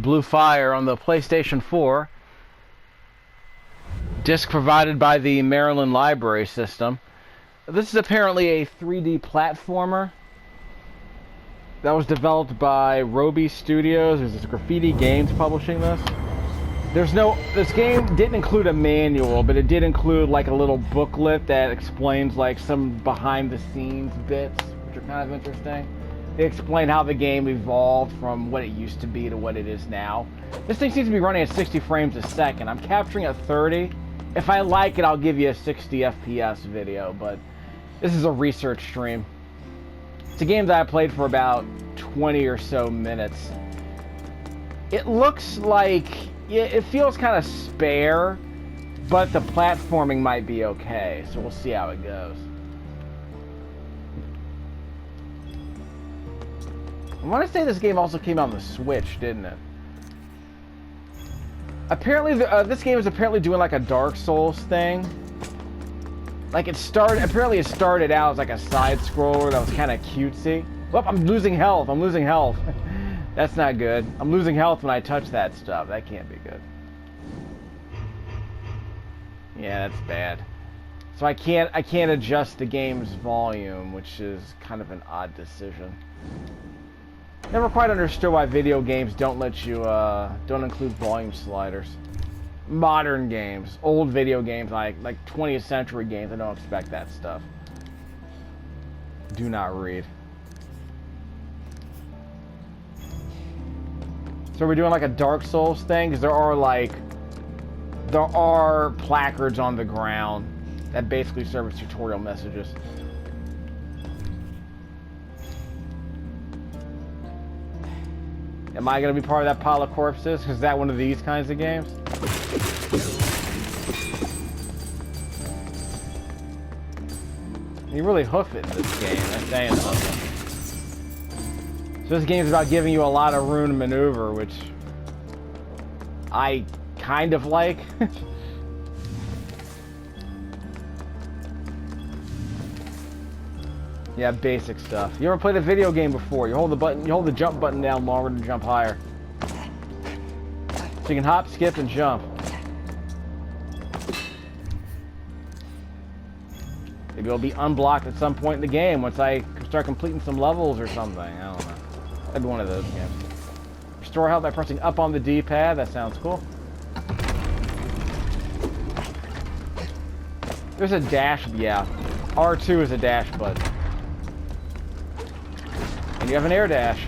Blue Fire on the PlayStation 4. Disc provided by the Maryland Library System. This is apparently a 3D platformer that was developed by Roby Studios. There's this TCBvGames publishing this. This game didn't include a manual, but it did include like a little booklet that explains like some behind the scenes bits, which are kind of interesting. They explain how the game evolved from what it used to be to what it is now. This thing seems to be running at 60 frames a second. I'm capturing at 30. If I like it, I'll give you a 60 FPS video, but this is a research stream. It's a game that I played for about 20 or so minutes. It looks like... it feels kind of spare, but the platforming might be okay, so we'll see how it goes. I want to say this game also came out on the Switch, didn't it? Apparently, this game is apparently doing like a Dark Souls thing. Like apparently it started out as like a side-scroller that was kind of cutesy. Oh, I'm losing health, I'm losing health. That's not good. I'm losing health when I touch that stuff. That can't be good. Yeah, that's bad. So I can't adjust the game's volume, which is kind of an odd decision. Never quite understood why video games don't let you don't include volume sliders. Modern games, old video games like 20th century games, I don't expect that stuff. Do not read. So we're doing like a Dark Souls thing, because there are placards on the ground that basically serve as tutorial messages. Am I going to be part of that pile of corpses? Is that one of these kinds of games? You really hoof it in this game, that's saying something. So this game is about giving you a lot of room to maneuver, which I kind of like. Yeah, basic stuff. You ever played a video game before? You hold the jump button down longer to jump higher. So you can hop, skip, and jump. Maybe it'll be unblocked at some point in the game once I start completing some levels or something. I don't know. That'd be one of those games. Restore health by pressing up on the D-pad. That sounds cool. There's a dash. Yeah. R2 is a dash button. And you have an air dash.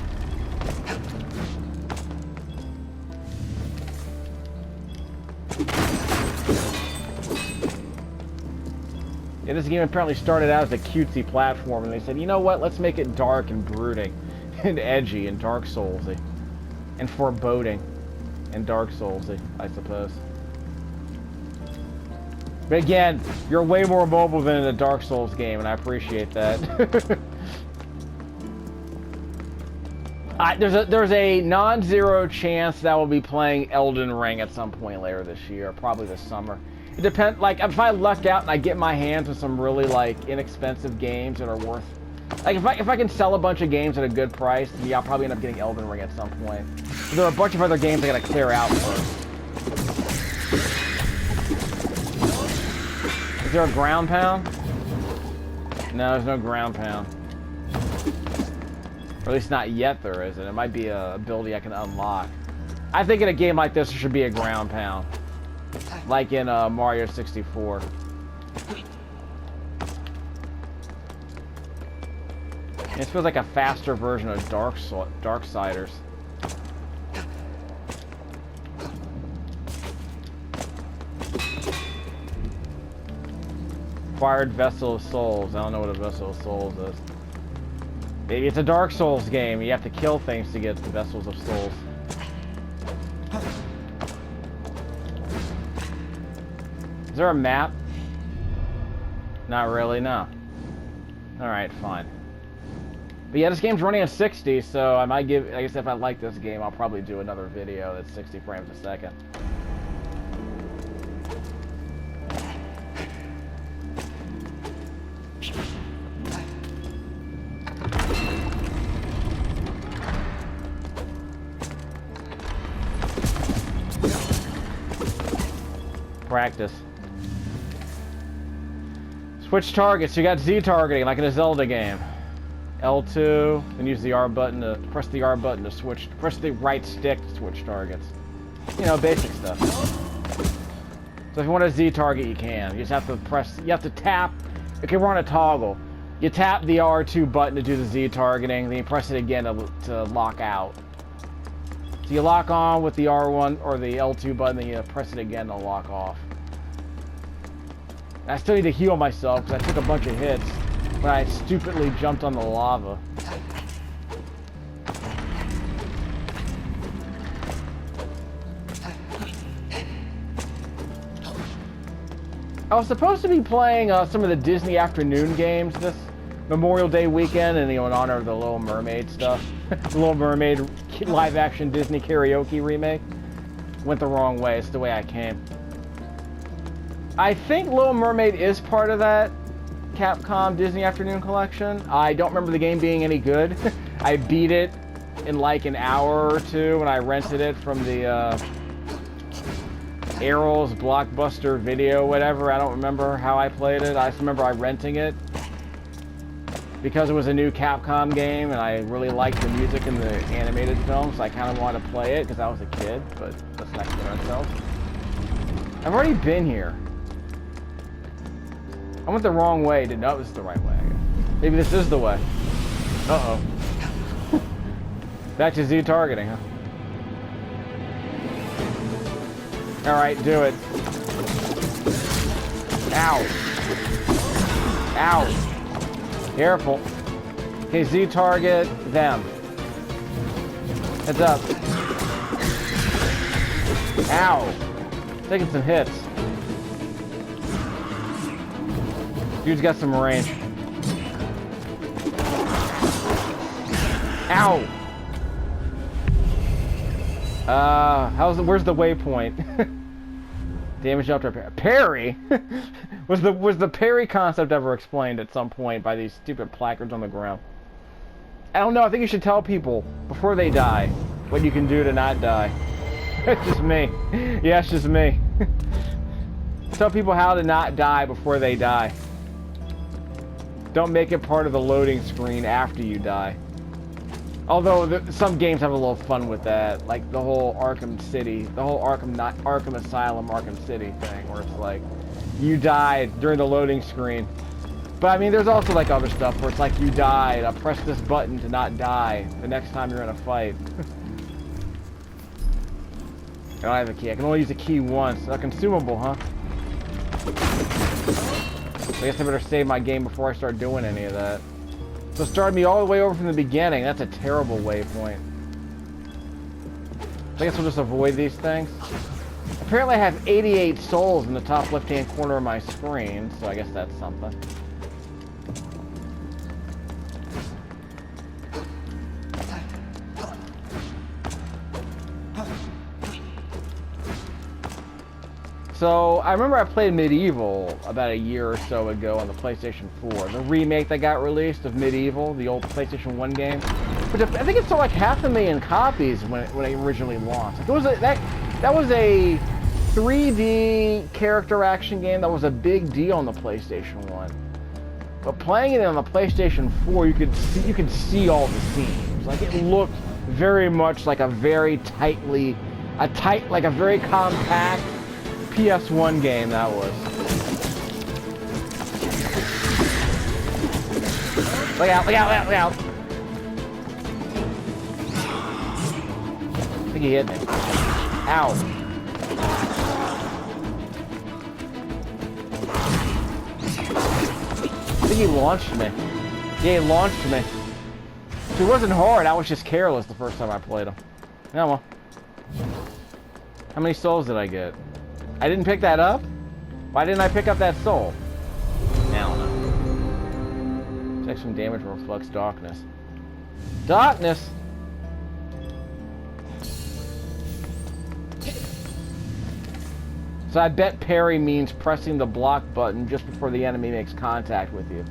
Yeah, this game apparently started out as a cutesy platform, and they said, you know what, let's make it dark and brooding, and edgy, and Dark Soulsy, and foreboding, and Dark Soulsy, I suppose. But again, you're way more mobile than in a Dark Souls game, and I appreciate that. There's a non-zero chance that I will be playing Elden Ring at some point later this year, probably this summer. It depends, like, if I luck out and I get my hands on some really, like, inexpensive games that are worth... Like, if I can sell a bunch of games at a good price, yeah, I'll probably end up getting Elden Ring at some point. But there are a bunch of other games I gotta clear out first. Is there a ground pound? No, there's no ground pound. Or at least not yet there isn't. It might be a ability I can unlock. I think in a game like this, there should be a ground pound. Like in Mario 64. It feels like a faster version of Darksiders. Acquired Vessel of Souls. I don't know what a Vessel of Souls is. Maybe it's a Dark Souls game. You have to kill things to get the Vessels of Souls. Is there a map? Not really, no. Alright, fine. But yeah, this game's running at 60, so I might give... I guess if I like this game, I'll probably do another video that's 60 frames a second. Practice. Switch targets. You got Z targeting like in a Zelda game. L2, then use the R button to press the R button to switch. Press the right stick to switch targets. You know, basic stuff. So if you want to Z target, you can. You just have to press. You have to tap. Okay, we're on a toggle. You tap the R2 button to do the Z targeting, then you press it again to lock out. So you lock on with the R1 or the L2 button, then you press it again to lock off. I still need to heal myself because I took a bunch of hits when I stupidly jumped on the lava. I was supposed to be playing some of the Disney afternoon games this Memorial Day weekend, and in honor of the Little Mermaid stuff. The Little Mermaid live-action Disney karaoke remake. Went the wrong way. It's the way I came. I think Little Mermaid is part of that Capcom Disney Afternoon Collection. I don't remember the game being any good. I beat it in like an hour or two when I rented it from the Errol's Blockbuster Video, whatever. I don't remember how I played it. I just remember I renting it because it was a new Capcom game and I really liked the music in the animated film, so I kind of wanted to play it because I was a kid, but let's not kid ourselves. I've already been here. I went the wrong way. Didn't know it was the right way, I guess. Maybe this is the way. Uh-oh. Back to Z targeting, huh? Alright, do it. Ow. Ow. Careful. Okay, Z target them. Heads up. Ow. Taking some hits. Dude's got some range. Ow! Where's the waypoint? Damage up to parry? was the parry concept ever explained at some point by these stupid placards on the ground? I don't know, I think you should tell people before they die what you can do to not die. It's just me. Yeah, it's just me. Tell people how to not die before they die. Don't make it part of the loading screen after you die. Although some games have a little fun with that, like the whole Arkham City, the whole Arkham Asylum, Arkham City thing, where it's like you died during the loading screen. But I mean, there's also like other stuff where it's like you died. Press this button to not die the next time you're in a fight. I don't have a key. I can only use a key once. It's a consumable, huh? I guess I better save my game before I start doing any of that. So it started me all the way over from the beginning. That's a terrible waypoint. I guess we'll just avoid these things. Apparently I have 88 souls in the top left-hand corner of my screen, so I guess that's something. So, I remember I played Medieval about a year or so ago on the PlayStation 4. The remake that got released of Medieval, the old PlayStation 1 game. Which I think it sold like 500,000 copies when it originally launched. It was that was a 3D character action game that was a big deal on the PlayStation 1. But playing it on the PlayStation 4, you could see all the scenes. Like, it looked very much like a very very compact PS1 game that was. Look out, look out, look out! I think he hit me. Ow. I think he launched me. Yeah, he launched me. So it wasn't hard, I was just careless the first time I played him. Yeah, well. How many souls did I get? I didn't pick that up? Why didn't I pick up that soul? I don't know. Check some damage reflects darkness. Darkness! So I bet parry means pressing the block button just before the enemy makes contact with you.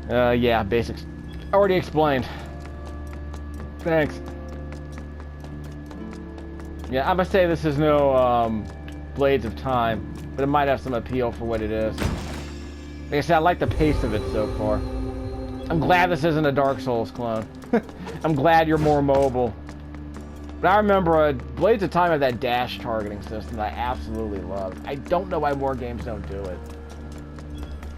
Yeah, basics. Already explained. Thanks. Yeah, I'm gonna say this is no Blades of Time, but it might have some appeal for what it is. Like I said, I like the pace of it so far. I'm glad this isn't a Dark Souls clone. I'm glad you're more mobile. But I remember Blades of Time had that dash targeting system that I absolutely loved. I don't know why more games don't do it.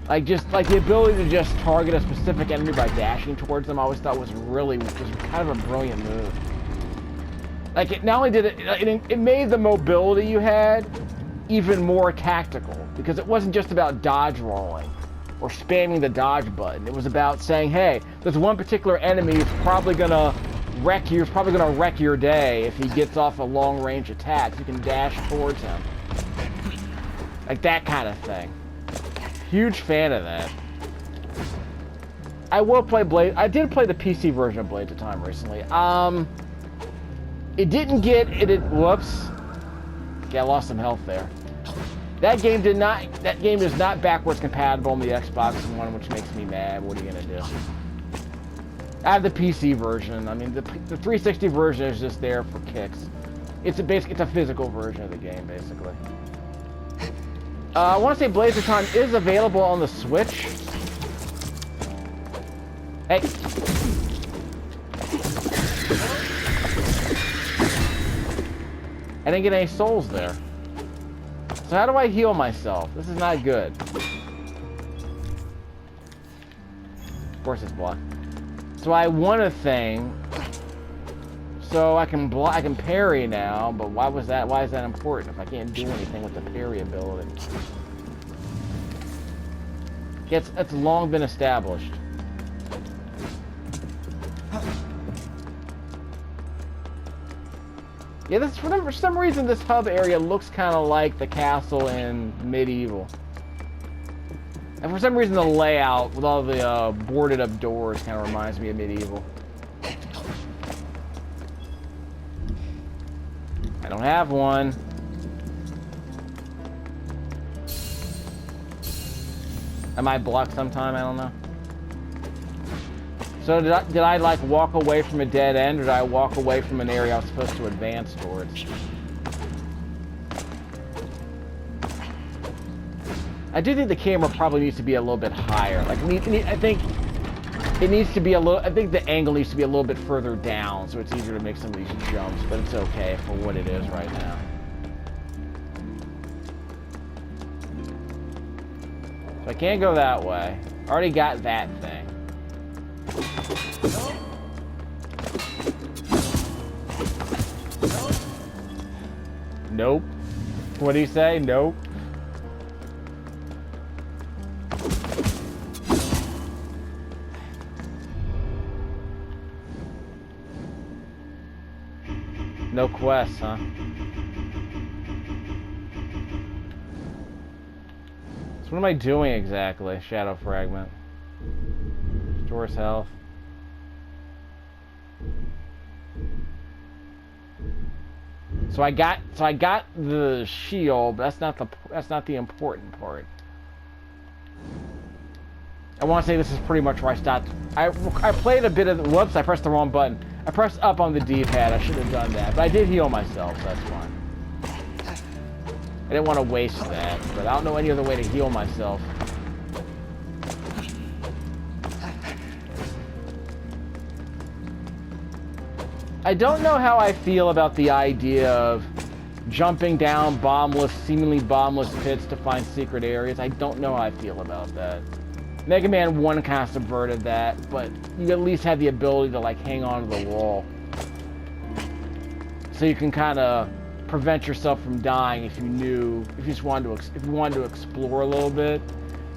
Like, just, like, the ability to just target a specific enemy by dashing towards them, I always thought was kind of a brilliant move. Like, it not only did it made the mobility you had even more tactical, because it wasn't just about dodge rolling or spamming the dodge button. It was about saying, hey, there's one particular enemy who's probably gonna wreck your day if he gets off a long-range attack. You can dash towards him. Like that kind of thing. Huge fan of that. I will play I did play the PC version of Blades of Time recently. It didn't get whoops. Yeah, I lost some health there. That game is not backwards compatible on the Xbox One, which makes me mad. What are you gonna do? I have the PC version. I mean, the 360 version is just there for kicks. It's a physical version of the game, basically. I want to say Blades of Time is available on the Switch. Hey. I didn't get any souls there. So how do I heal myself? This is not good. Of course it's blocked. So I won a thing. So I can parry now, but why is that important if I can't do anything with the parry ability? It's long been established. Yeah, for some reason this hub area looks kind of like the castle in Medieval. And for some reason the layout with all the boarded up doors kind of reminds me of Medieval. I don't have one. I might block sometime, I don't know. So did I like walk away from a dead end, or did I walk away from an area I was supposed to advance towards? I do think the camera probably needs to be a little bit higher. Like, I think it needs to be I think the angle needs to be a little bit further down, so it's easier to make some of these jumps, but it's okay for what it is right now. So I can't go that way. I already got that thing. Nope. What do you say? Nope. No quests, huh? So what am I doing exactly? Shadow fragment. Restores health. So I got the shield, but that's not the important part. I want to say this is pretty much where I stopped. I played a bit of whoops, I pressed the wrong button. I pressed up on the D-pad. I should have done that, but I did heal myself, so that's fine. I didn't want to waste that, but I don't know any other way to heal myself. I don't know how I feel about the idea of jumping down seemingly bombless pits to find secret areas. I don't know how I feel about that. Mega Man 1 kind of subverted that, but you at least have the ability to like hang on to the wall. So you can kind of prevent yourself from dying if you wanted to explore a little bit.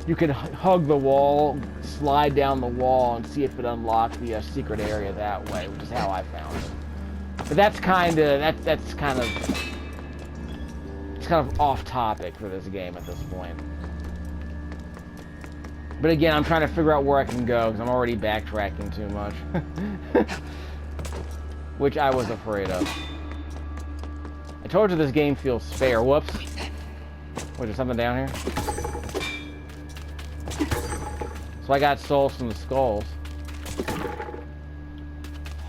You could hug the wall, slide down the wall, and see if it unlocked the secret area that way, which is how I found it. But that's kind of off topic for this game at this point. But again, I'm trying to figure out where I can go because I'm already backtracking too much, which I was afraid of. I told you this game feels fair. Whoops. Was there something down here? So I got souls from the skulls.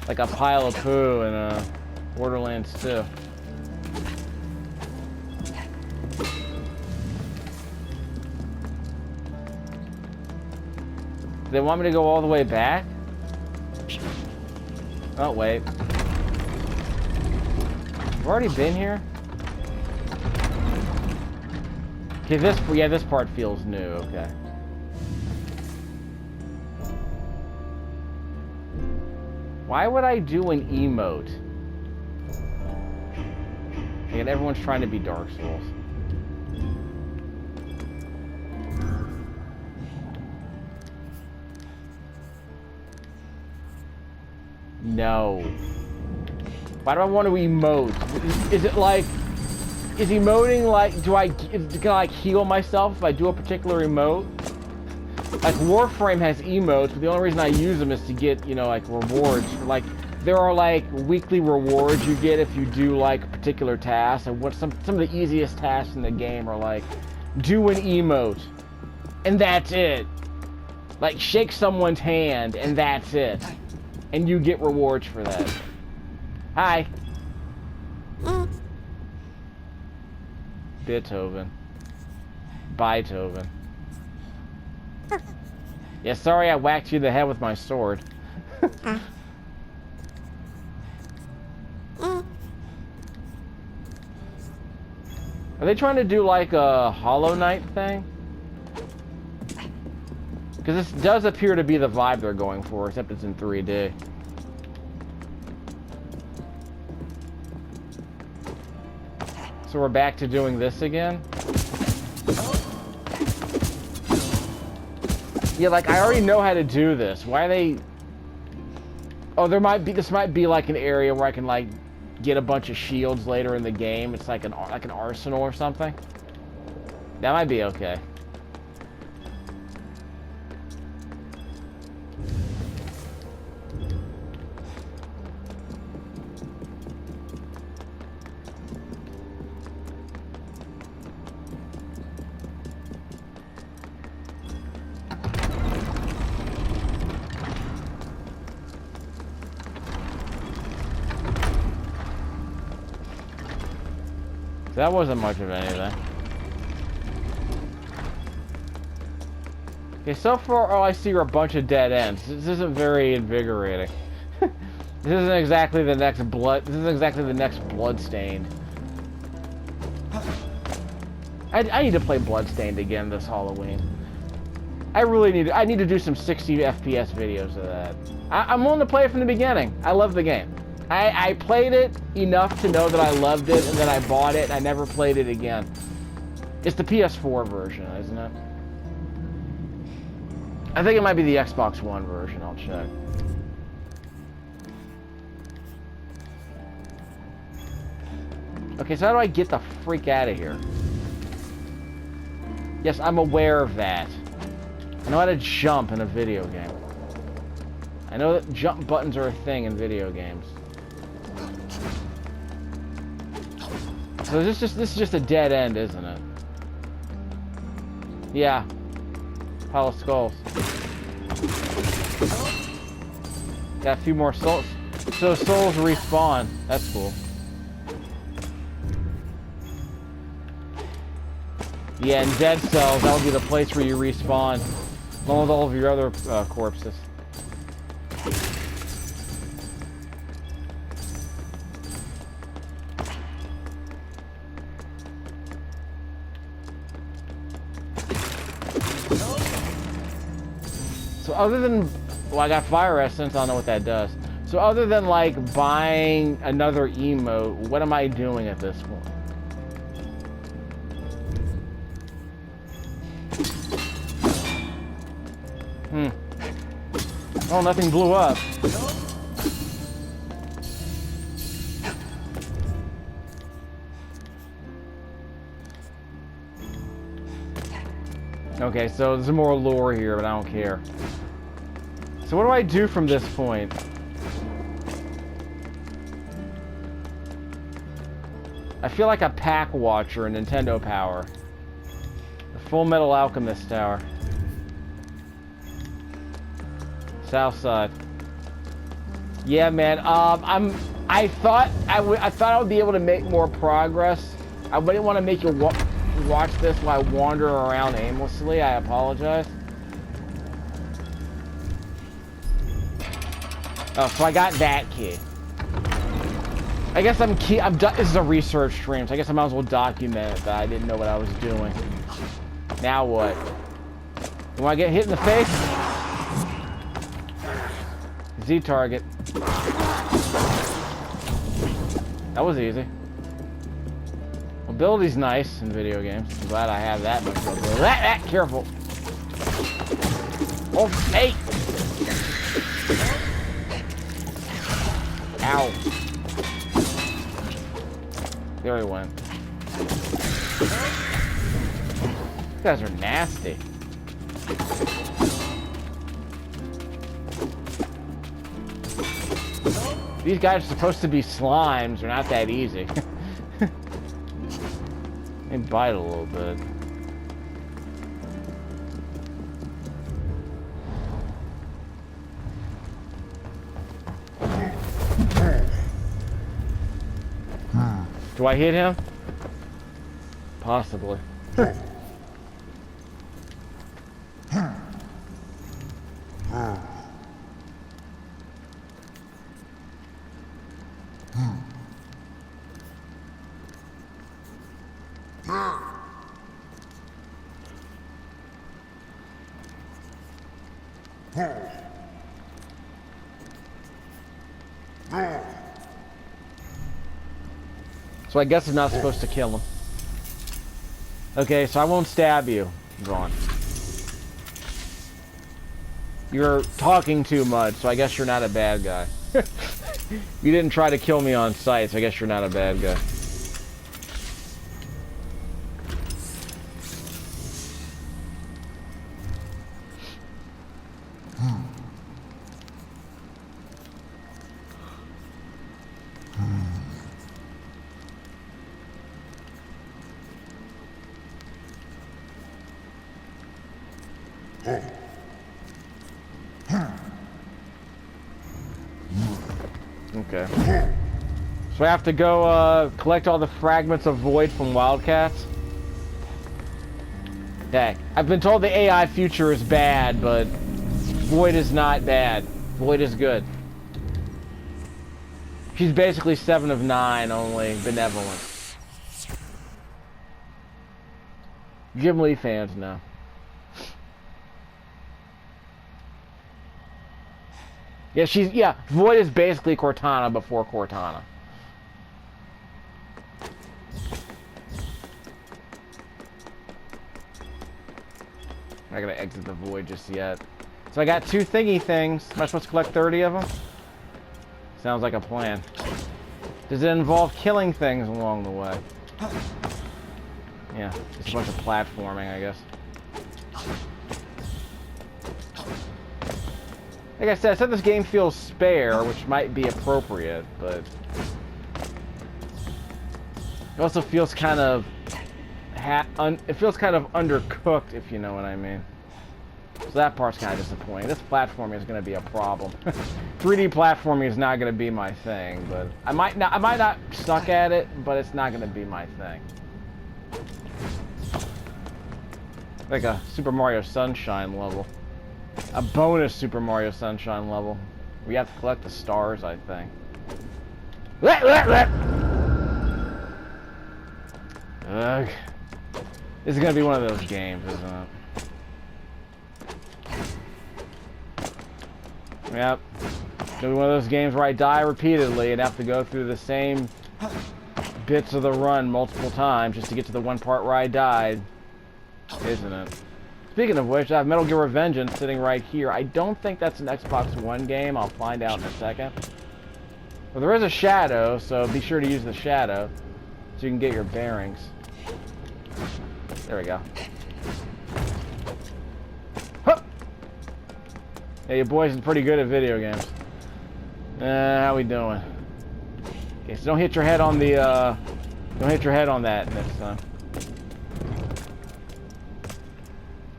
Like a pile of poo in Borderlands 2. They want me to go all the way back? Oh, wait. I've already been here? Okay, this part feels new, okay. Why would I do an emote? And everyone's trying to be Dark Souls. No. Why do I want to emote? Is it like... Is emoting like... Can I like heal myself if I do a particular emote? Like Warframe has emotes, but the only reason I use them is to get, you know, like rewards. Like, there are like weekly rewards you get if you do like particular tasks. And what some of the easiest tasks in the game are like, do an emote, and that's it. Like shake someone's hand, and that's it. And you get rewards for that. Hi. Beethoven. Beethoven. Yeah, sorry I whacked you in the head with my sword. Are they trying to do like a Hollow Knight thing? Because this does appear to be the vibe they're going for, except it's in 3D. So we're back to doing this again? Yeah, like, I already know how to do this. Why are they... Oh, this might be like an area where I can, like, get a bunch of shields later in the game. It's like an arsenal or something. That might be okay. That wasn't much of anything. Okay, so far all I see are a bunch of dead ends. This isn't very invigorating. This isn't exactly the next Bloodstained. I need to play Bloodstained again this Halloween. I need to do some 60 FPS videos of that. I'm willing to play it from the beginning. I love the game. I played it enough to know that I loved it, and then I bought it, and I never played it again. It's the PS4 version, isn't it? I think it might be the Xbox One version. I'll check. Okay, so how do I get the freak out of here? Yes, I'm aware of that. I know how to jump in a video game. I know that jump buttons are a thing in video games. So this is just a dead end, isn't it? Yeah. Pile of skulls. Got a few more souls. So souls respawn. That's cool. Yeah, in Dead Cells, that would be the place where you respawn, along with all of your other corpses. So other than, well, I got Fire Essence, I don't know what that does. So other than like buying another emote, what am I doing at this point? Oh, nothing blew up. Okay, so there's more lore here, but I don't care. So what do I do from this point? I feel like a pack watcher in Nintendo Power. The Full Metal Alchemist Tower. South side. Yeah, man. I thought I would be able to make more progress. I wouldn't want to make you watch this while I wander around aimlessly. I apologize. Oh, so I got that key. I guess this is a research stream, so I guess I might as well document that I didn't know what I was doing. Now what? When I get hit in the face? Z target. That was easy. Mobility's nice in video games. I'm glad I have that much mobility. Careful. Oh, hey! Ow. There he went. These guys are nasty. These guys are supposed to be slimes. They're not that easy. They bite a little bit. Do I hit him? Possibly. So I guess I'm not supposed to kill him. Okay, so I won't stab you, Vaughn. You're talking too much, so I guess you're not a bad guy. You didn't try to kill me on sight, so I guess you're not a bad guy. Okay. So I have to go collect all the fragments of Void from Wildcats? Dang. I've been told the AI future is bad, but Void is not bad. Void is good. She's basically 7 of 9, only benevolent. Jim Lee fans know. Yeah, Void is basically Cortana before Cortana. I'm not gonna exit the Void just yet. So I got 2 thingy things. Am I supposed to collect 30 of them? Sounds like a plan. Does it involve killing things along the way? Yeah, just a bunch of platforming, I guess. Like I said this game feels spare, which might be appropriate, but it also feels kind of it feels kind of undercooked, if you know what I mean. So that part's kind of disappointing. This platforming is going to be a problem. 3D platforming is not going to be my thing, but I might not suck at it, but it's not going to be my thing. Like a Super Mario Sunshine level. A bonus Super Mario Sunshine level. We have to collect the stars, I think. Ugh. This is gonna be one of those games, isn't it? Yep. It's gonna be one of those games where I die repeatedly and have to go through the same bits of the run multiple times just to get to the one part where I died. Isn't it? Speaking of which, I have Metal Gear Revengeance sitting right here. I don't think that's an Xbox One game. I'll find out in a second. Well, there is a shadow, so be sure to use the shadow so you can get your bearings. There we go. Huh! Yeah, your boys are pretty good at video games. How we doing? Okay, so don't hit your head on the, don't hit your head on that next time.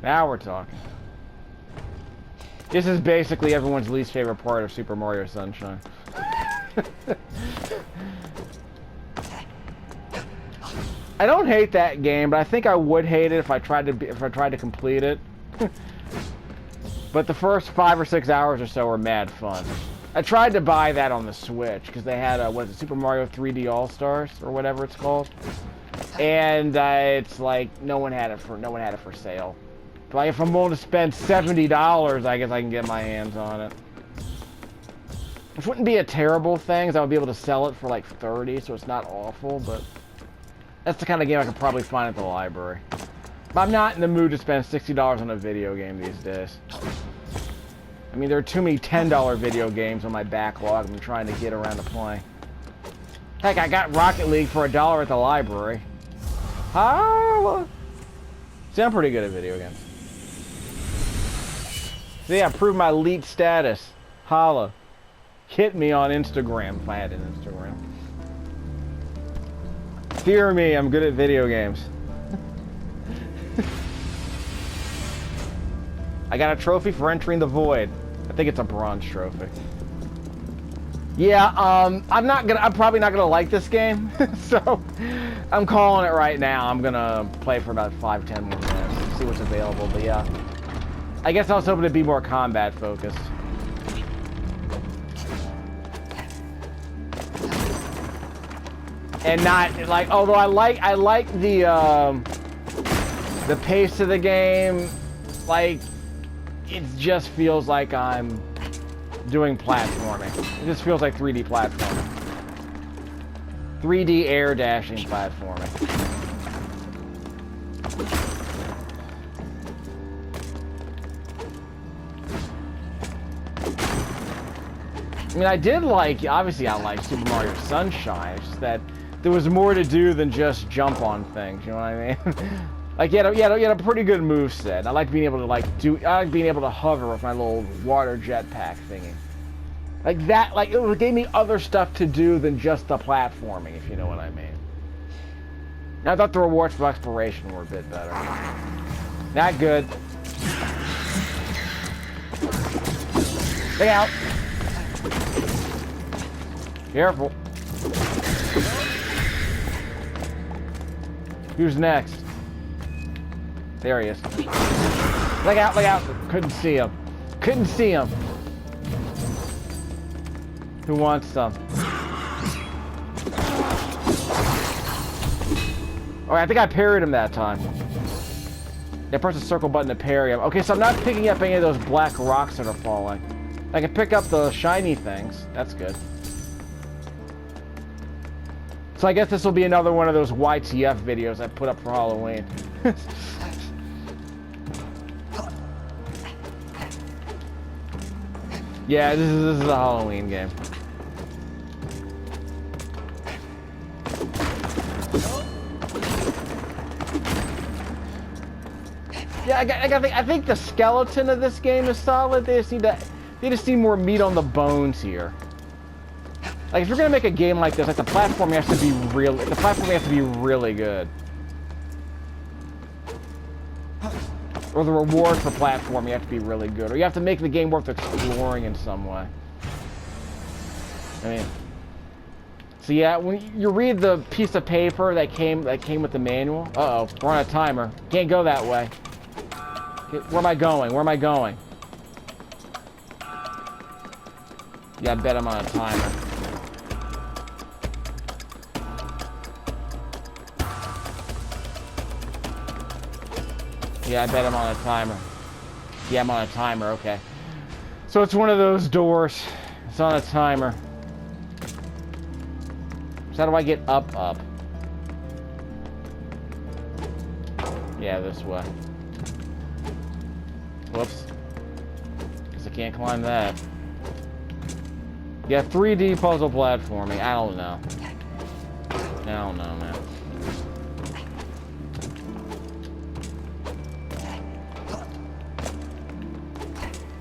Now we're talking. This is basically everyone's least favorite part of Super Mario Sunshine. I don't hate that game, but I think I would hate it if I tried to complete it. But the first 5 or 6 hours or so were mad fun. I tried to buy that on the Switch because they had what is it, Super Mario 3D All Stars or whatever it's called, and it's like no one had it for sale. But like, if I'm willing to spend $70, I guess I can get my hands on it. Which wouldn't be a terrible thing, because I would be able to sell it for like 30, so it's not awful. But that's the kind of game I could probably find at the library. But I'm not in the mood to spend $60 on a video game these days. I mean, there are too many $10 video games on my backlog I'm trying to get around to playing. Heck, I got Rocket League for $1 at the library. Holla! See, I'm pretty good at video games. See, I proved my elite status. Holla. Hit me on Instagram if I had an Instagram. Fear me, I'm good at video games. I got a trophy for entering the void. I think it's a bronze trophy. Yeah, I'm probably not gonna like this game, so I'm calling it right now. I'm gonna play for about 5-10 more minutes, see what's available. But yeah, I guess I was hoping to be more combat focused. And not like, although I like the pace of the game, like it just feels like I'm doing platforming. It just feels like 3D platforming. 3D air dashing platforming. I mean, I did like, obviously I like Super Mario Sunshine, it's just that there was more to do than just jump on things, you know what I mean? Like, you had a pretty good moveset. I like being able to, I like being able to hover with my little water jetpack thingy. Like that, like, it gave me other stuff to do than just the platforming, if you know what I mean. I thought the rewards for exploration were a bit better. Not good. Stay out. Careful. Who's next? There he is. Look out, look out. Couldn't see him. Couldn't see him. Who wants some? Oh, I think I parried him that time. Yeah, press the circle button to parry him. Okay, so I'm not picking up any of those black rocks that are falling. I can pick up the shiny things. That's good. So I guess this will be another one of those YTF videos I put up for Halloween. Yeah, this is a Halloween game. Yeah, I think the skeleton of this game is solid. They just need more meat on the bones here. Like, if you're gonna make a game like this, like the platforming has to be really good. Or the reward for platforming have to be really good. Or you have to make the game worth exploring in some way. I mean, so yeah, when you read the piece of paper that came with the manual. Uh-oh, we're on a timer. Can't go that way. Okay, where am I going? Where am I going? Yeah, I bet I'm on a timer. Yeah, I bet I'm on a timer. Yeah, I'm on a timer, okay. So it's one of those doors. It's on a timer. So how do I get up? Yeah, this way. Whoops. Guess I can't climb that. Yeah, 3D puzzle platforming. I don't know. I don't know, man.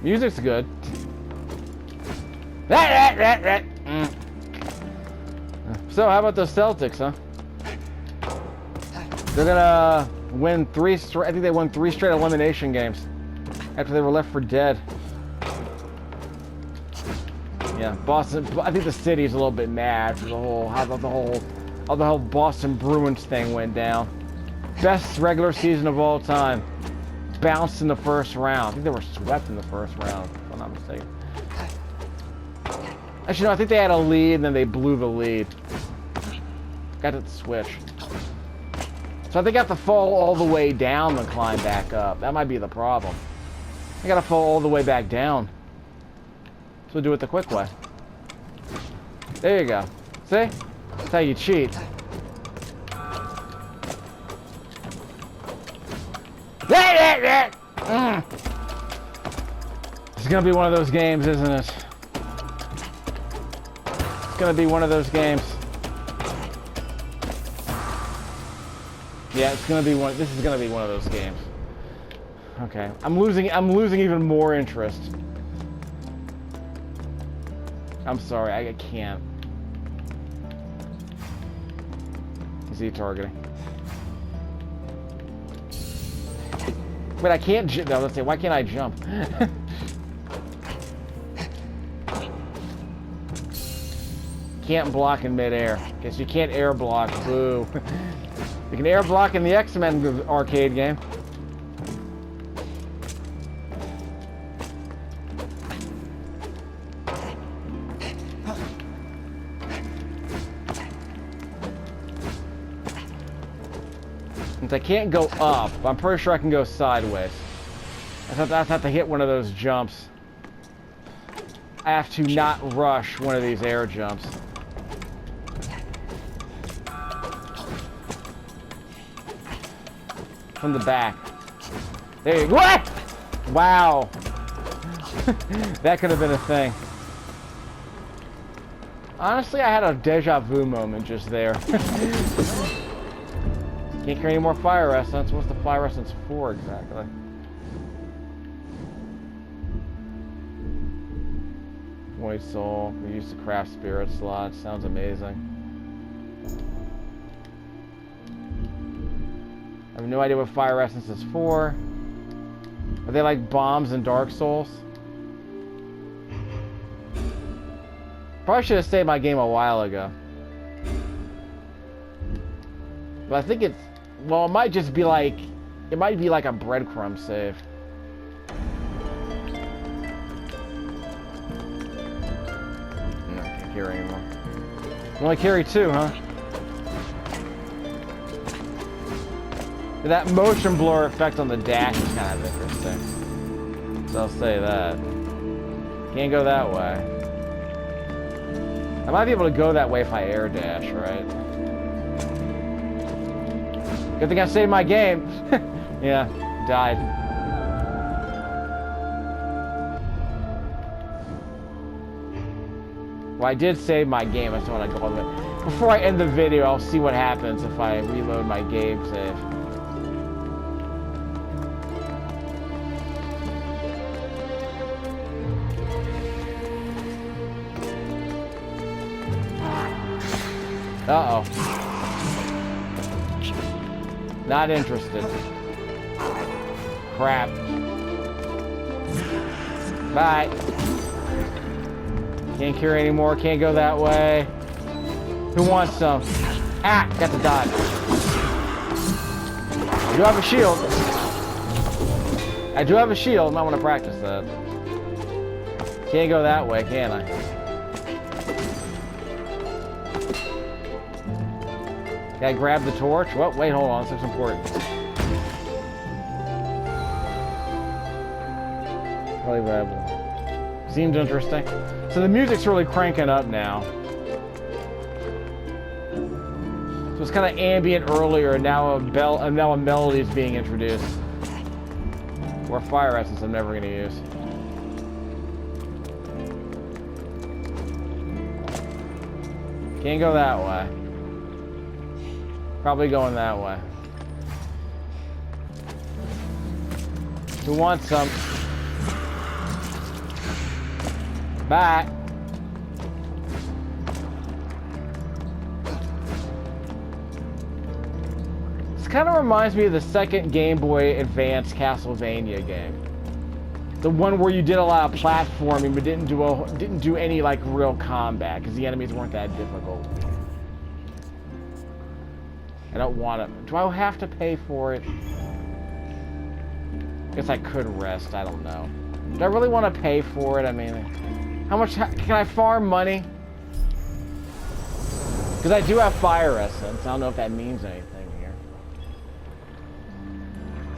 Music's good. So, how about the Celtics, huh? They're gonna win 3 straight. I think they won 3 straight elimination games after they were left for dead. Yeah, Boston. I think the city's a little bit mad for how the whole Boston Bruins thing went down. Best regular season of all time. Bounced in the first round. I think they were swept in the first round, if I'm not mistaken. Actually, no, I think they had a lead and then they blew the lead. Got to switch. So I think I have to fall all the way down and climb back up. That might be the problem. I gotta fall all the way back down. So we'll do it the quick way. There you go. See? That's how you cheat. It's gonna be one of those games, isn't it? It's gonna be one of those games. Yeah, it's gonna be one. This is gonna be one of those games. Okay, I'm losing even more interest. I'm sorry, I can't. Is he targeting? Wait, I can't jump. No, let's say, why can't I jump? Can't block in midair. Guess you can't air block. Boo. You can air block in the X-Men arcade game. Since I can't go up, I'm pretty sure I can go sideways. I have to hit one of those jumps. I have to not rush one of these air jumps. From the back. There you go. What? Wow. That could have been a thing. Honestly, I had a deja vu moment just there. Can't carry any more fire essence. What's the fire essence for exactly? Void soul. We used to craft spirit slots. Sounds amazing. I have no idea what fire essence is for. Are they like bombs in Dark Souls? Probably should have saved my game a while ago. But I think it's... Well, it might just be like... It might be like a breadcrumb save. No, I can't carry anymore. You only carry 2, huh? That motion blur effect on the dash is kind of interesting. So I'll say that. Can't go that way. I might be able to go that way if I air dash, right? Good thing I saved my game. Yeah, died. Well, I did save my game. I just want to go on it. Before I end the video, I'll see what happens if I reload my game save. Uh-oh. Not interested. Crap. Bye. Can't carry anymore. Can't go that way. Who wants some? Ah! Got to dodge. I do have a shield. I do have a shield. Might want to practice that. Can't go that way, can I? Can I grab the torch? Well, wait, hold on. This looks important. Really viable. Seems interesting. So the music's really cranking up now. So it's kind of ambient earlier, and now a melody is being introduced. Or fire essence I'm never going to use. Can't go that way. Probably going that way. Who wants some? Bye. This kind of reminds me of the second Game Boy Advance Castlevania game. The one where you did a lot of platforming but didn't do any like real combat because the enemies weren't that difficult. I don't want it. Do I have to pay for it? Guess I could rest. I don't know. Do I really want to pay for it? I mean, How much can I farm money? Because I do have fire essence. I don't know if that means anything here.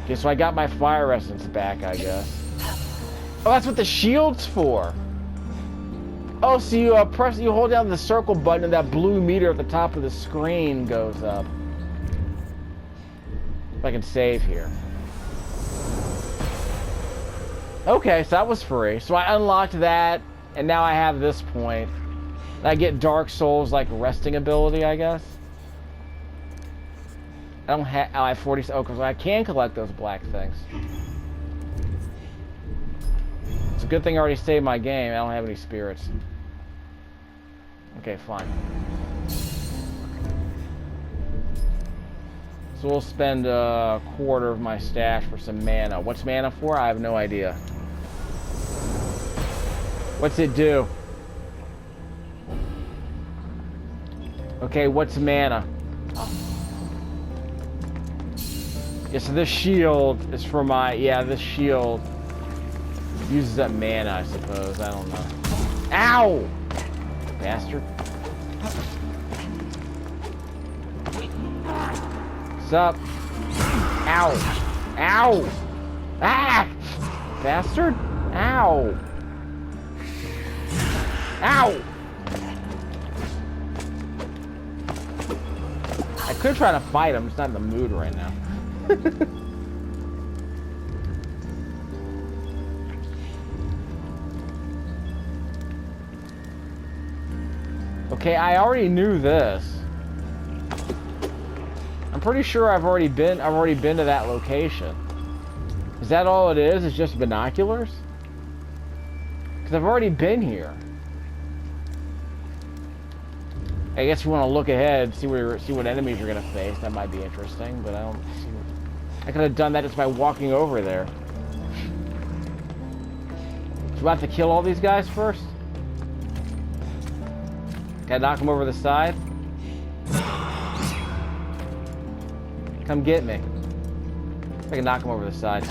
Okay, so I got my fire essence back, I guess. Oh, that's what the shield's for. Oh, so you you hold down the circle button and that blue meter at the top of the screen goes up. If I can save here. Okay, so that was free. So I unlocked that, and now I have this point. I get Dark Souls like resting ability, I guess. I don't have. Oh, I have 40. Oh, because I can collect those black things. It's a good thing I already saved my game. I don't have any spirits. Okay, fine. So we'll spend a quarter of my stash for some mana. What's mana for? I have no idea. What's it do? Okay, what's mana? Yeah, so this shield is for my... Yeah, this shield uses up mana, I suppose. I don't know. Ow! Bastard. What's up? Ow! Ow! Ah! Bastard! Ow! Ow! I could try to fight him, just not in the mood right now. Okay, I already knew this. I'm pretty sure I've already been to that location. Is that all it is? It's just binoculars? Because I've already been here. I guess you want to look ahead, see what enemies you're gonna face. That might be interesting, but I don't see what... I could have done that just by walking over there. So we have to kill all these guys first? Can I knock them over the side? Come get me. I can knock them over the side.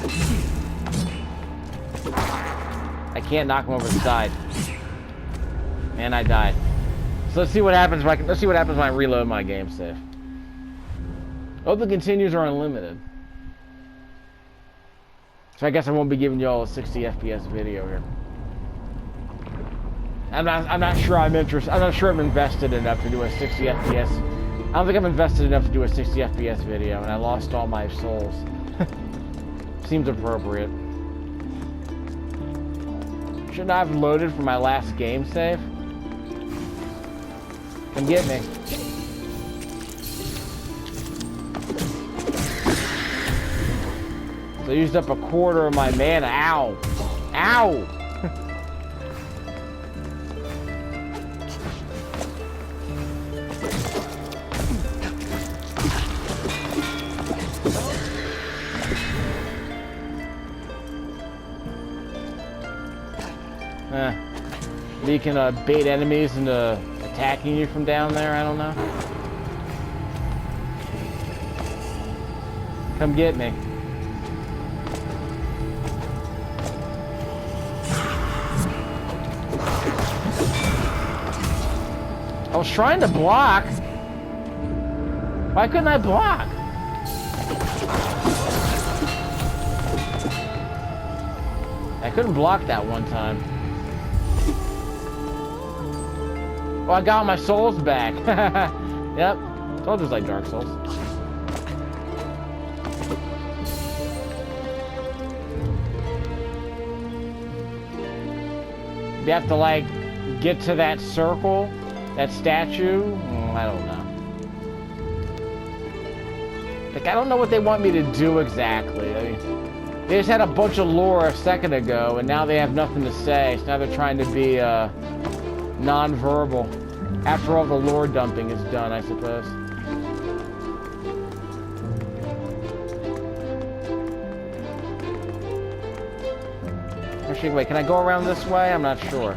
I can't knock them over the side. And I died. So let's see what happens when I reload my game save. Oh, the continues are unlimited. So I guess I won't be giving you all a 60 FPS video here. I'm not sure I'm interested. I'm not sure I'm invested enough to do a 60 FPS. I don't think I'm invested enough to do a 60 FPS video, and I lost all my souls. Seems appropriate. Shouldn't I have loaded for my last game save? Come get me. So I used up a quarter of my mana. Ow! Ow! You can bait enemies into attacking you from down there, I don't know. Come get me. I was trying to block. Why couldn't I block? I couldn't block that one time. Oh, I got my souls back. Yep. Told you it's like Dark Souls. You have to, like, get to that circle, that statue. I don't know. Like, I don't know what they want me to do exactly. I mean, they just had a bunch of lore a second ago, and now they have nothing to say. So now they're trying to be, non-verbal. After all the lore dumping is done, I suppose. Actually, wait, can I go around this way? I'm not sure.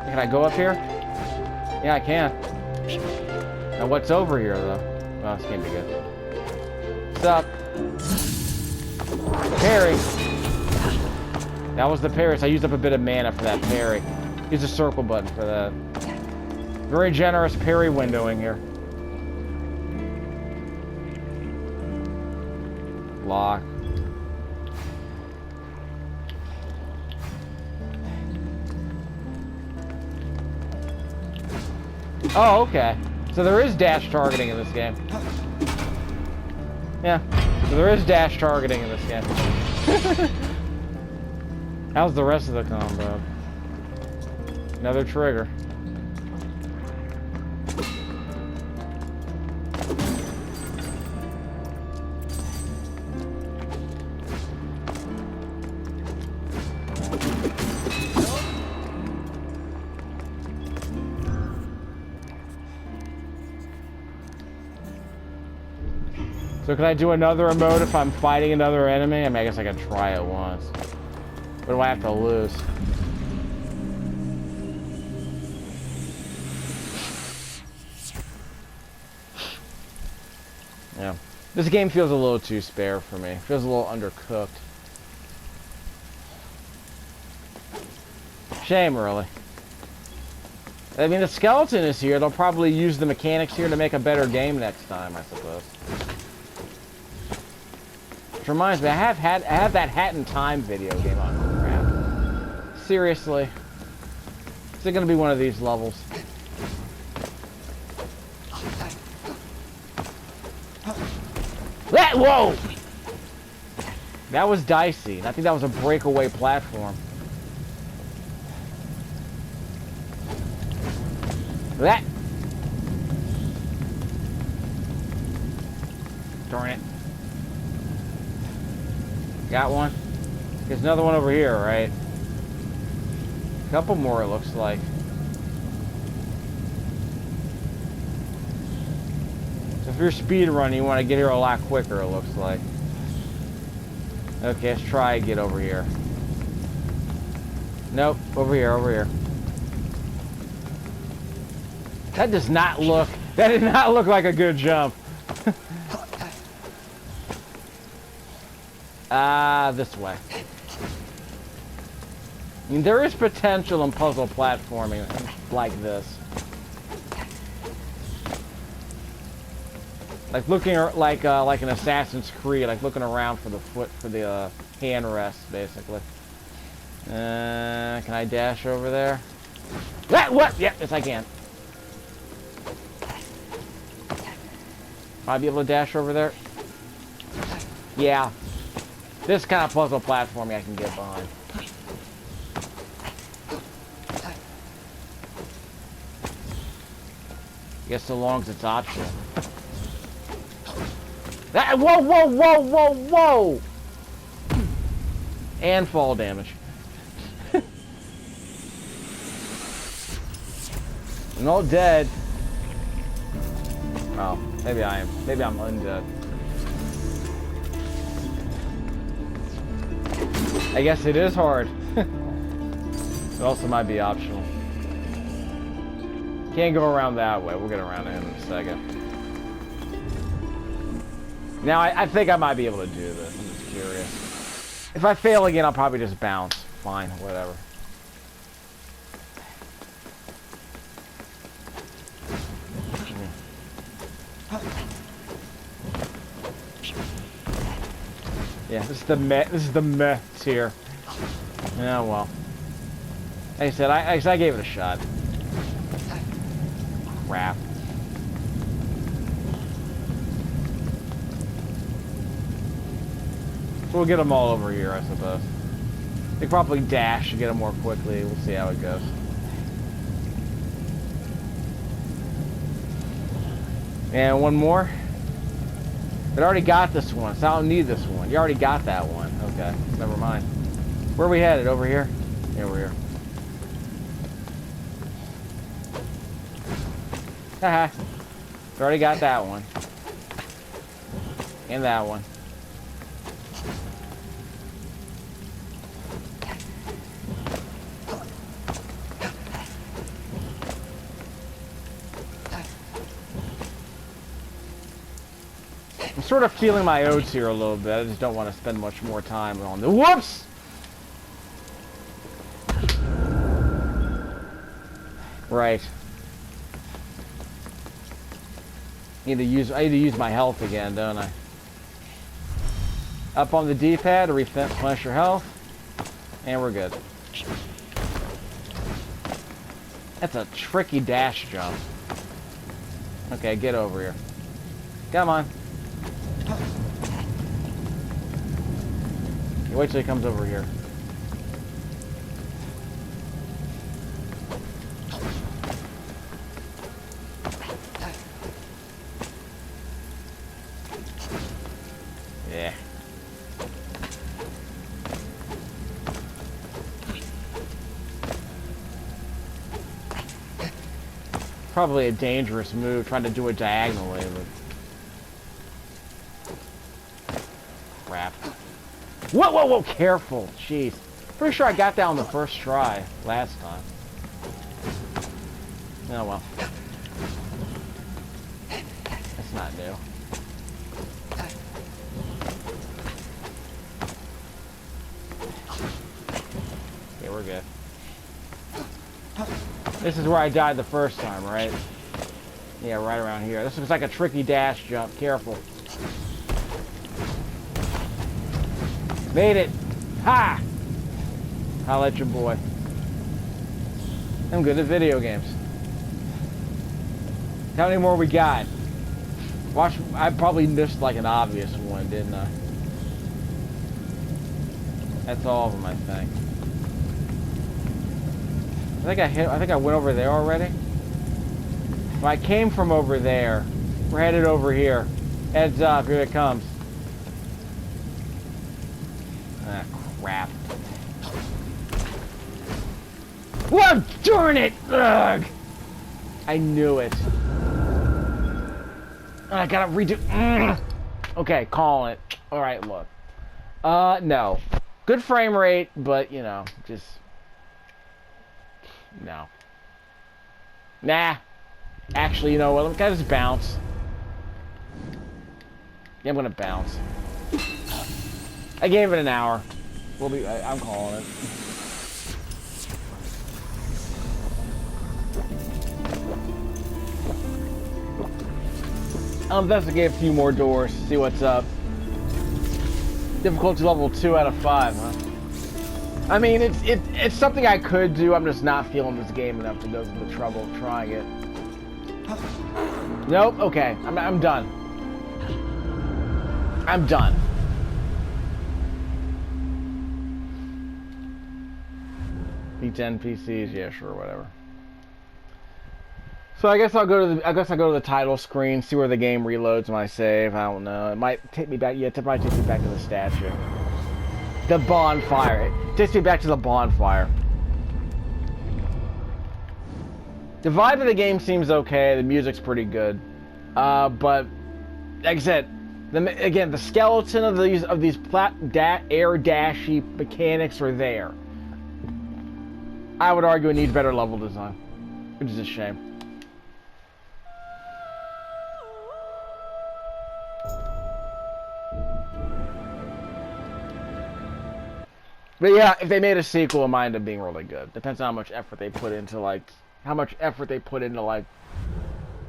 Can I go up here? Yeah, I can. Now what's over here, though? Well, this can't be good. What's up? Parry. That was the parry, so I used up a bit of mana for that parry. Use the circle button for that. Very generous parry windowing here. Lock. Oh, okay. So there is dash targeting in this game. Yeah. So there is dash targeting in this game. How's the rest of the combo? Another trigger. So can I do another emote if I'm fighting another enemy? I mean, I guess I can try it once. What do I have to lose? Yeah. This game feels a little too spare for me. It feels a little undercooked. Shame, really. I mean, the skeleton is here. They'll probably use the mechanics here to make a better game next time, I suppose. Which reminds me, I have that Hat in Time video game on crap. Seriously. Is it gonna be one of these levels? Whoa! That was dicey. I think that was a breakaway platform. That. Darn it. Got one. There's another one over here, right? A couple more, it looks like. So if you're speedrunning, you want to get here a lot quicker, it looks like. Okay, let's try and get over here. Nope, over here, over here. That does not look... That did not look like a good jump. This way. I mean, there is potential in puzzle platforming like this. Like looking like an Assassin's Creed, like looking around for the hand rest, basically. Can I dash over there? What? Yep, yes I can. Might be able to dash over there. Yeah. This kind of puzzle platforming I can get behind. I guess so long as it's optional. Whoa, whoa, whoa, whoa, whoa! And fall damage. I'm all dead. Oh, maybe I am. Maybe I'm undead. I guess it is hard. It also might be optional. Can't go around that way. We'll get around to him in a second. Now, I think I might be able to do this. I'm just curious. If I fail again, I'll probably just bounce. Fine, whatever. Yeah, this is the meh tier. Yeah, well. Like I said, I gave it a shot. Crap. So we'll get them all over here, I suppose. They probably dash to get them more quickly. We'll see how it goes. And one more. But I already got this one, so I don't need this one. You already got that one. Okay, never mind. Where are we headed? Over here? Yeah, we're here. Haha. Already got that one. And that one. sort of feeling my oats here a little bit. I just don't want to spend much more time on the whoops. Right. I need to use my health again, don't I? Up on the D-pad to replenish your health, and we're good. That's a tricky dash jump. Okay, get over here. Come on. You wait till he comes over here. Yeah. Probably a dangerous move, trying to do it diagonally, but... Crap. Whoa, whoa, whoa, careful! Jeez. Pretty sure I got that on the first try last time. Oh well. That's not new. Okay, we're good. This is where I died the first time, right? Yeah, right around here. This looks like a tricky dash jump. Careful. Made it. Ha! I'll let your boy. I'm good at video games. How many more we got? Watch, I probably missed like an obvious one, didn't I? That's all of them, I think. I think I went over there already. Well, I came from over there. We're headed over here. Heads up, here it comes. Ah, crap. What? Darn it! Ugh! I knew it. I gotta redo. Okay, call it. Alright, look. No. Good frame rate, but, you know, just... No. Nah. Actually, you know what? Can I just bounce? Yeah, I'm gonna bounce. I gave it an hour. I'm calling it. I'll investigate a few more doors, see what's up. Difficulty level 2 out of 5, huh? I mean, it's something I could do. I'm just not feeling this game enough to go through the trouble of trying it. Nope. Okay, I'm done. I'm done. Beat NPCs, yeah, sure, whatever. So I guess I'll go to the title screen, see where the game reloads when I save. I don't know. It might take me back. Yeah, it might take me back to the statue. The bonfire. It takes me back to the bonfire. The vibe of the game seems okay. The music's pretty good. But like I said, again, the skeleton of these air dashy mechanics are there. I would argue it needs better level design, which is a shame. But yeah, if they made a sequel, it might end up being really good. Depends on how much effort they put into, like,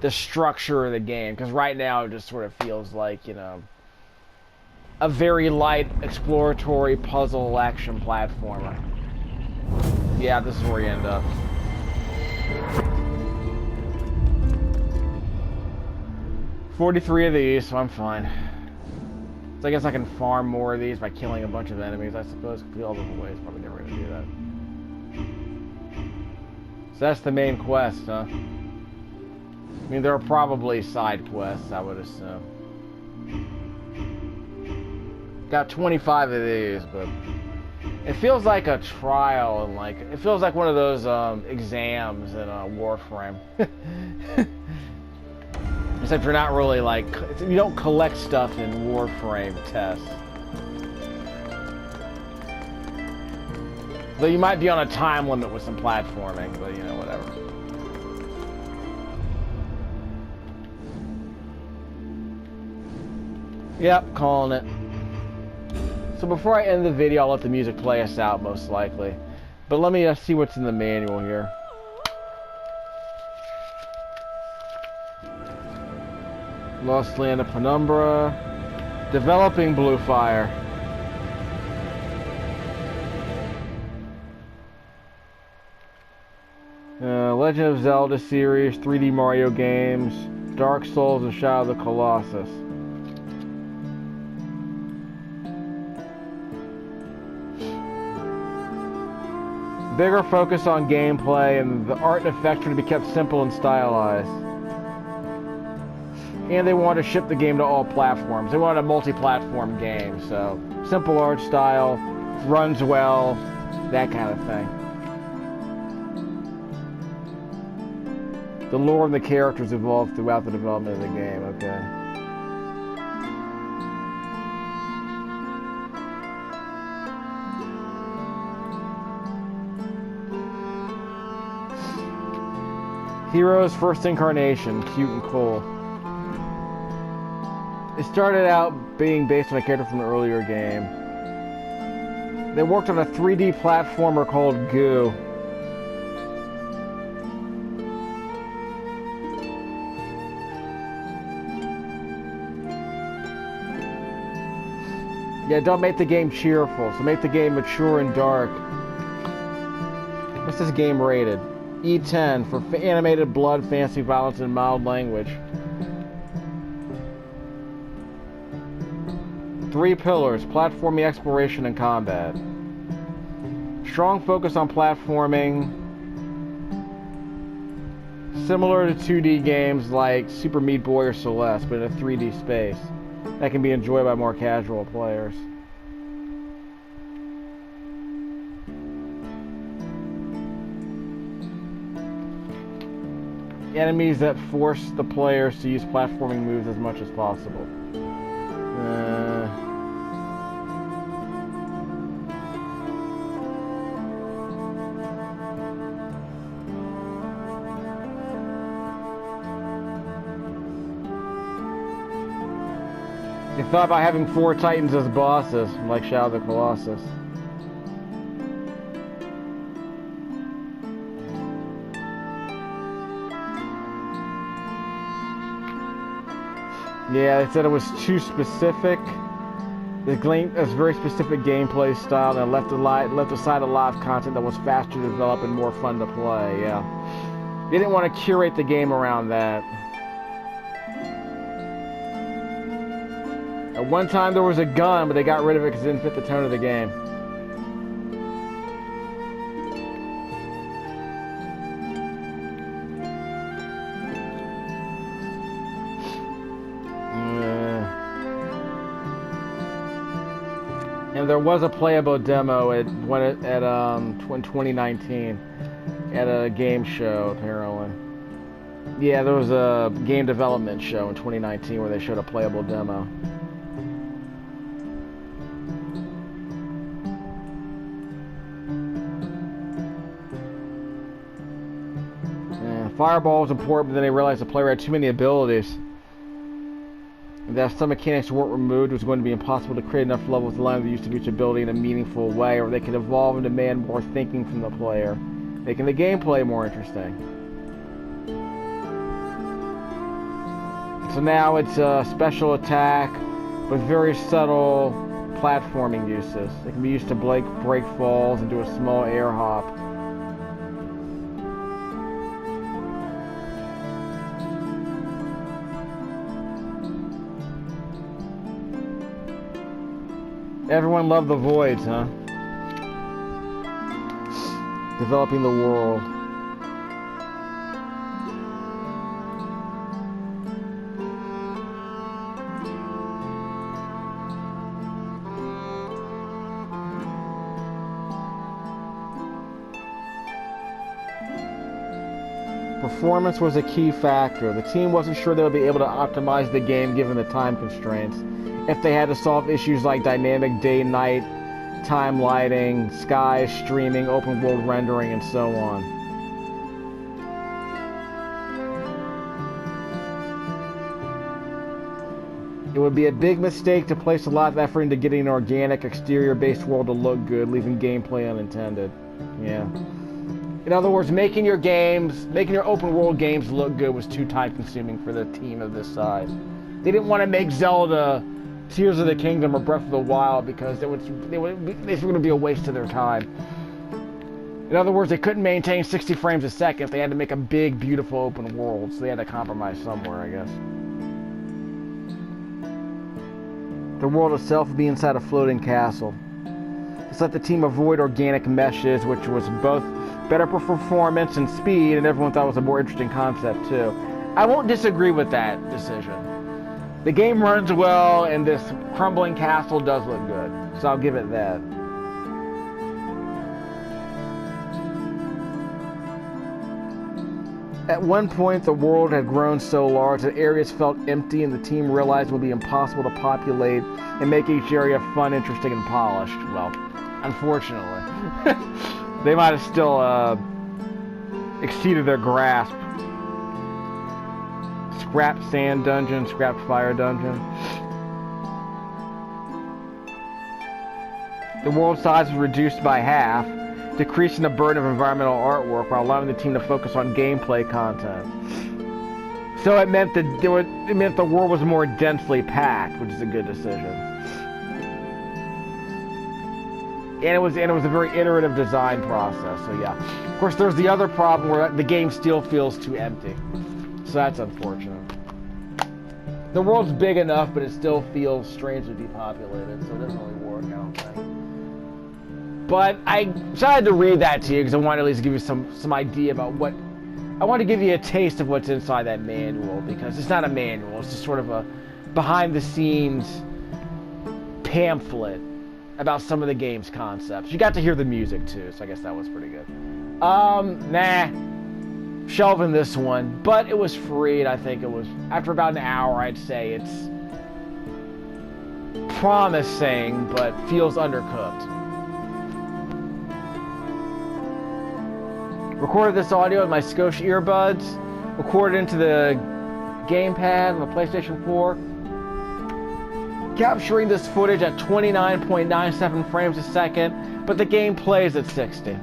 the structure of the game. Because right now, it just sort of feels like, you know, a very light, exploratory puzzle action platformer. Yeah, this is where you end up. $43 of these, so I'm fine. So I guess I can farm more of these by killing a bunch of enemies, I suppose. Could be all over the ways. Probably never gonna do that. So that's the main quest, huh? I mean, there are probably side quests, I would assume. Got 25 of these, but it feels like a trial, and like it feels like one of those exams in Warframe. Except you're not really like, you don't collect stuff in Warframe tests. Though you might be on a time limit with some platforming, but you know, whatever. Yep, calling it. So before I end the video, I'll let the music play us out, most likely. But let me see what's in the manual here. Lost Land of Penumbra. Developing Blue Fire. Legend of Zelda series, 3D Mario games, Dark Souls, and Shadow of the Colossus. Bigger focus on gameplay, and the art and effects were to be kept simple and stylized. And they wanted to ship the game to all platforms. They wanted a multi-platform game, so simple art style, runs well, that kind of thing. The lore and the characters evolved throughout the development of the game, okay. Hero's first incarnation, cute and cool. It started out being based on a character from an earlier game. They worked on a 3D platformer called Goo. Yeah, don't make the game cheerful, so make the game mature and dark. What's this game rated? E10 for animated blood, fantasy violence, and mild language. 3 pillars: platforming, exploration, and combat. Strong focus on platforming. Similar to 2D games like Super Meat Boy or Celeste, but in a 3D space. That can be enjoyed by more casual players. Enemies that force the players to use platforming moves as much as possible. They thought about having 4 Titans as bosses, like Shadow of the Colossus. Yeah, they said it was too specific. It was very specific gameplay style, and left aside a lot of content that was faster to develop and more fun to play. Yeah, they didn't want to curate the game around that. At one time there was a gun, but they got rid of it because it didn't fit the tone of the game. And there was a playable demo in 2019 at a game show, apparently. Yeah, there was a game development show in 2019 where they showed a playable demo. Fireball was important, but then they realized the player had too many abilities. And that if some mechanics weren't removed, it was going to be impossible to create enough levels allowing the use of each ability in a meaningful way, or they could evolve and demand more thinking from the player, making the gameplay more interesting. So now it's a special attack with very subtle platforming uses. It can be used to break falls and do a small air hop. Everyone loved the voids, huh? Developing the world. Performance was a key factor. The team wasn't sure they would be able to optimize the game given the time constraints. If they had to solve issues like dynamic day-night, time lighting, sky, streaming, open world rendering, and so on. It would be a big mistake to place a lot of effort into getting an organic, exterior-based world to look good, leaving gameplay unintended. Yeah. In other words, making your open-world games look good was too time-consuming for the team of this size. They didn't want to make Zelda, Tears of the Kingdom, or Breath of the Wild because it was going to be a waste of their time. In other words, they couldn't maintain 60 frames a second if they had to make a big, beautiful open world, so they had to compromise somewhere, I guess. The world itself would be inside a floating castle. This let the team avoid organic meshes, which was both better for performance and speed, and everyone thought was a more interesting concept, too. I won't disagree with that decision. The game runs well, and this crumbling castle does look good, so I'll give it that. At one point, the world had grown so large that areas felt empty, and the team realized it would be impossible to populate and make each area fun, interesting, and polished. Well, unfortunately. They might have still exceeded their grasp. Scrapped sand dungeon, scrapped fire dungeon. The world size was reduced by half, decreasing the burden of environmental artwork while allowing the team to focus on gameplay content. So it meant that the world was more densely packed, which is a good decision. And it was a very iterative design process. So yeah, of course, there's the other problem where the game still feels too empty. So that's unfortunate. The world's big enough, but it still feels strangely depopulated, so it doesn't really work, I don't think. But I decided to read that to you because I wanted to at least give you some idea about what... I want to give you a taste of what's inside that manual, because it's not a manual, it's just sort of a behind-the-scenes pamphlet about some of the game's concepts. You got to hear the music, too, so I guess that was pretty good. Shelving this one, but it was free, and I think it was, after about an hour, I'd say it's promising, but feels undercooked. Recorded this audio with my Scotia earbuds, recorded into the gamepad on the PlayStation 4, capturing this footage at 29.97 frames a second, but the game plays at 60.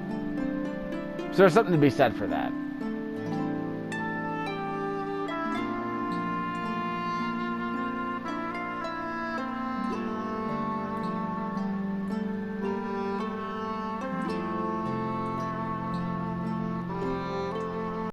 So there's something to be said for that.